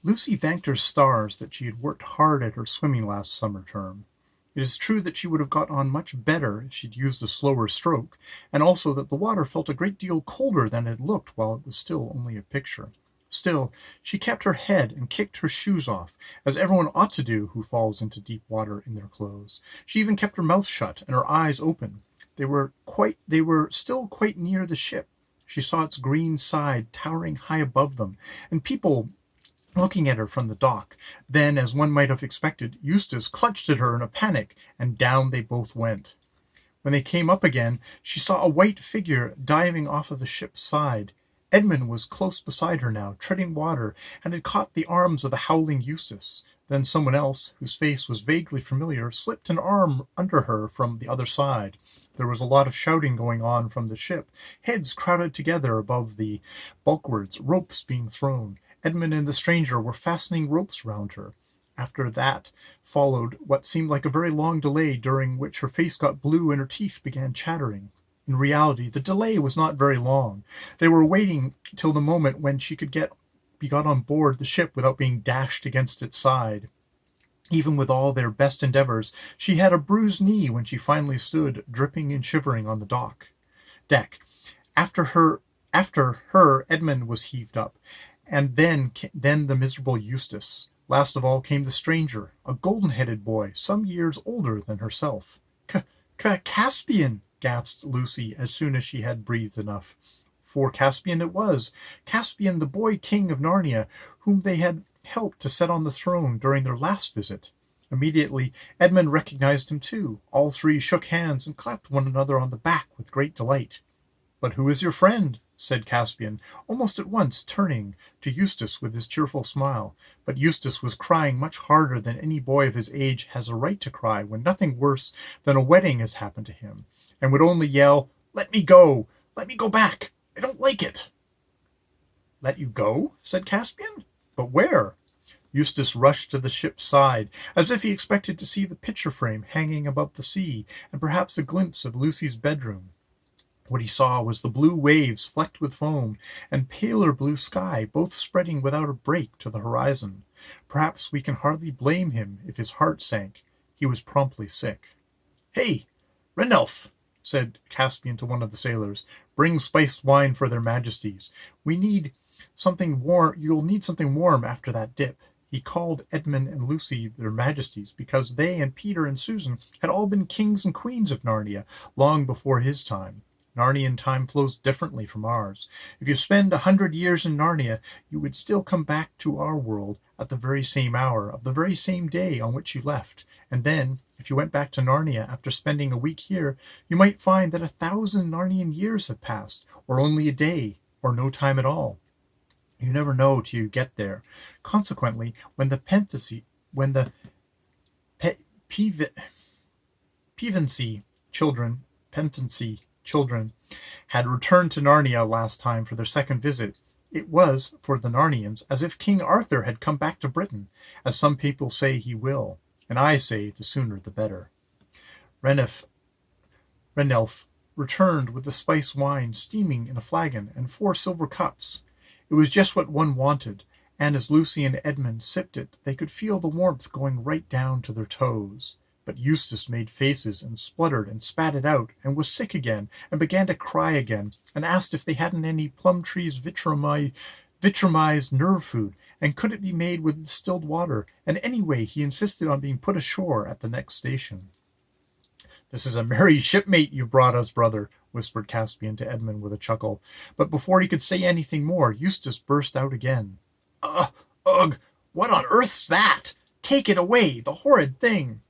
Lucy thanked her stars that she had worked hard at her swimming last summer term. It is true that she would have got on much better if she'd used a slower stroke, and also that the water felt a great deal colder than it looked while it was still only a picture. Still, she kept her head and kicked her shoes off, as everyone ought to do who falls into deep water in their clothes. She even kept her mouth shut and her eyes open. They were still quite near the ship. She saw its green side towering high above them, and people looking at her from the dock. Then, as one might have expected, Eustace clutched at her in a panic, and down they both went. When they came up again, she saw a white figure diving off of the ship's side. Edmund was close beside her now, treading water, and had caught the arms of the howling Eustace. Then someone else, whose face was vaguely familiar, slipped an arm under her from the other side. There was a lot of shouting going on from the ship, heads crowded together above the bulwarks, ropes being thrown. Edmund and the stranger were fastening ropes round her. After that followed what seemed like a very long delay, during which her face got blue and her teeth began chattering. In reality, the delay was not very long. They were waiting till the moment when she could be got on board the ship without being dashed against its side. Even with all their best endeavors, she had a bruised knee when she finally stood, dripping and shivering on the deck. After her, Edmund was heaved up, and then the miserable Eustace. Last of all came the stranger, a golden-headed boy, some years older than herself. Caspian! Gasped Lucy as soon as she had breathed enough. For Caspian it was, Caspian, the boy king of Narnia, whom they had helped to set on the throne during their last visit. Immediately Edmund recognized him too. All three shook hands and clapped one another on the back with great delight. "But who is your friend?" said Caspian, almost at once turning to Eustace with his cheerful smile. But Eustace was crying much harder than any boy of his age has a right to cry when nothing worse than a wetting has happened to him, and would only yell, "Let me go! Let me go back! I don't like it!" "Let you go?" said Caspian. "But where?" Eustace rushed to the ship's side, as if he expected to see the picture frame hanging above the sea, and perhaps a glimpse of Lucy's bedroom. What he saw was the blue waves flecked with foam, and paler blue sky, both spreading without a break to the horizon. Perhaps we can hardly blame him if his heart sank. He was promptly sick. "Hey, Ranulph!" said Caspian to one of the sailors. "Bring spiced wine for their majesties. We need something warm. You'll need something warm after that dip." He called Edmund and Lucy their majesties because they and Peter and Susan had all been kings and queens of Narnia long before his time. Narnian time flows differently from ours. If you spend 100 years in Narnia, you would still come back to our world at the very same hour of the very same day on which you left. And then, if you went back to Narnia after spending a week here, you might find that 1,000 Narnian years have passed, or only a day, or no time at all. You never know till you get there. Consequently, when the Pevensie children had returned to Narnia last time for their second visit, it was, for the Narnians, as if King Arthur had come back to Britain, as some people say he will, and I say the sooner the better. Ranulph returned with the spiced wine steaming in a flagon and 4 silver cups. It was just what one wanted, and as Lucy and Edmund sipped it, they could feel the warmth going right down to their toes. But Eustace made faces and spluttered and spat it out, and was sick again, and began to cry again, and asked if they hadn't any Plumtree's Vitramized nerve food, and could it be made with distilled water, and anyway he insisted on being put ashore at the next station. "This is a merry shipmate you've brought us, brother," whispered Caspian to Edmund with a chuckle. But before he could say anything more, Eustace burst out again. Ugh! What on earth's that? Take it away, the horrid thing!"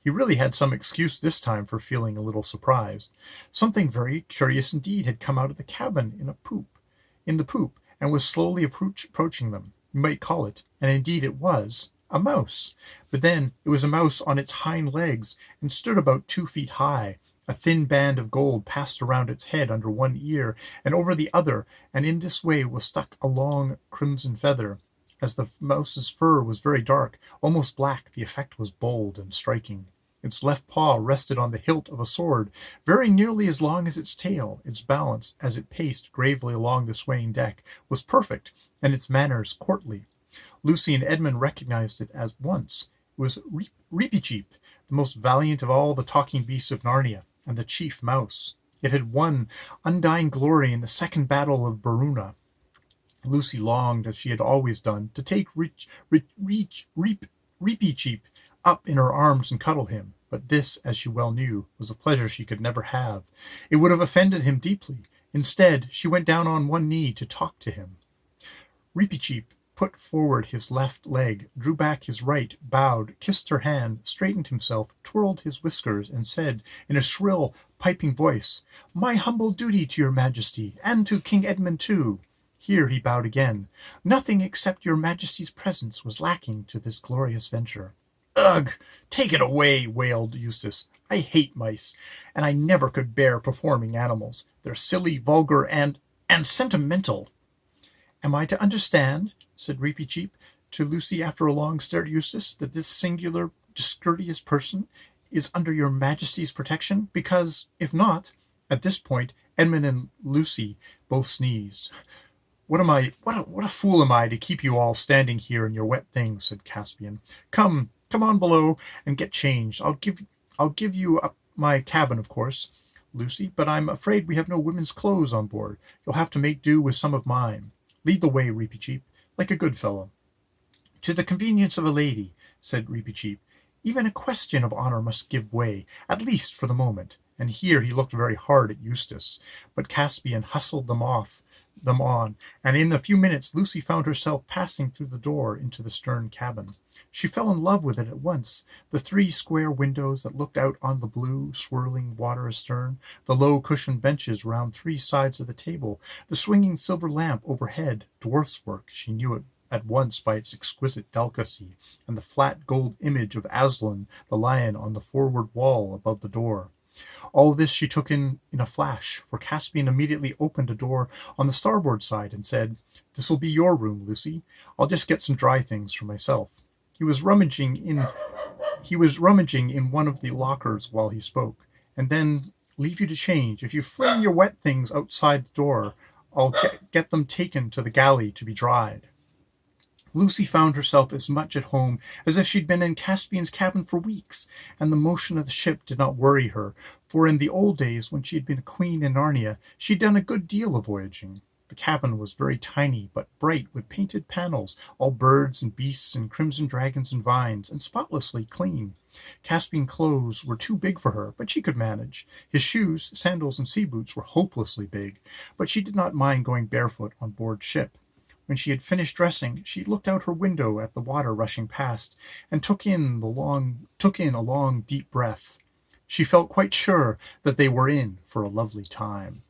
He really had some excuse this time for feeling a little surprised. Something very curious indeed had come out of the cabin in the poop, and was slowly approaching them. You might call it, and indeed it was, a mouse. But then it was a mouse on its hind legs, and stood about 2 feet high. A thin band of gold passed around its head under one ear and over the other, and in this way was stuck a long crimson feather. As the mouse's fur was very dark, almost black, the effect was bold and striking. Its left paw rested on the hilt of a sword, very nearly as long as its tail. Its balance, as it paced gravely along the swaying deck, was perfect, and its manners courtly. Lucy and Edmund recognized it at once. It was Reepicheep, the most valiant of all the talking beasts of Narnia, and the chief mouse. It had won undying glory in the second battle of Baruna. Lucy longed, as she had always done, to take Reepicheep up in her arms and cuddle him, but this, as she well knew, was a pleasure she could never have. It would have offended him deeply. Instead, she went down on one knee to talk to him. Reepicheep put forward his left leg, drew back his right, bowed, kissed her hand, straightened himself, twirled his whiskers, and said, in a shrill, piping voice, "My humble duty to your Majesty, and to King Edmund too." Here he bowed again. Nothing except your Majesty's presence was lacking to this glorious venture. "Ugh! Take it away!" wailed Eustace. "I hate mice, and I never could bear performing animals. They're silly, vulgar, and sentimental." "Am I to understand," said Reepicheep to Lucy after a long stare at Eustace, "that this singular, discourteous person is under your Majesty's protection? Because, if not—" At this point, Edmund and Lucy both sneezed. What a fool am I to keep you all standing here in your wet things," said Caspian. Come on below and get changed. I'll give you up my cabin, of course, Lucy, but I'm afraid we have no women's clothes on board. You'll have to make do with some of mine. Lead the way, Reepicheep, like a good fellow." "To the convenience of a lady," said Reepicheep, "even a question of honor must give way, at least for the moment." And here he looked very hard at Eustace, but Caspian hustled them on, and in a few minutes Lucy found herself passing through the door into the stern cabin. She fell in love with it at once. The 3 square windows that looked out on the blue, swirling water astern, the low cushioned benches round 3 sides of the table, the swinging silver lamp overhead, dwarf's work, she knew it at once by its exquisite delicacy, and the flat gold image of Aslan the lion on the forward wall above the door. All this she took in a flash, for Caspian immediately opened a door on the starboard side and said, "This'll be your room, Lucy. I'll just get some dry things for myself." He was rummaging in one of the lockers while he spoke. "And then leave you to change. If you fling your wet things outside the door, I'll get them taken to the galley to be dried." Lucy found herself as much at home as if she'd been in Caspian's cabin for weeks, and the motion of the ship did not worry her, for in the old days, when she had been a queen in Narnia, she'd done a good deal of voyaging. The cabin was very tiny, but bright with painted panels, all birds and beasts and crimson dragons and vines, and spotlessly clean. Caspian clothes were too big for her, but she could manage. His shoes, sandals, and sea boots were hopelessly big, but she did not mind going barefoot on board ship. When she had finished dressing, she looked out her window at the water rushing past, and took in a long, deep breath. She felt quite sure that they were in for a lovely time.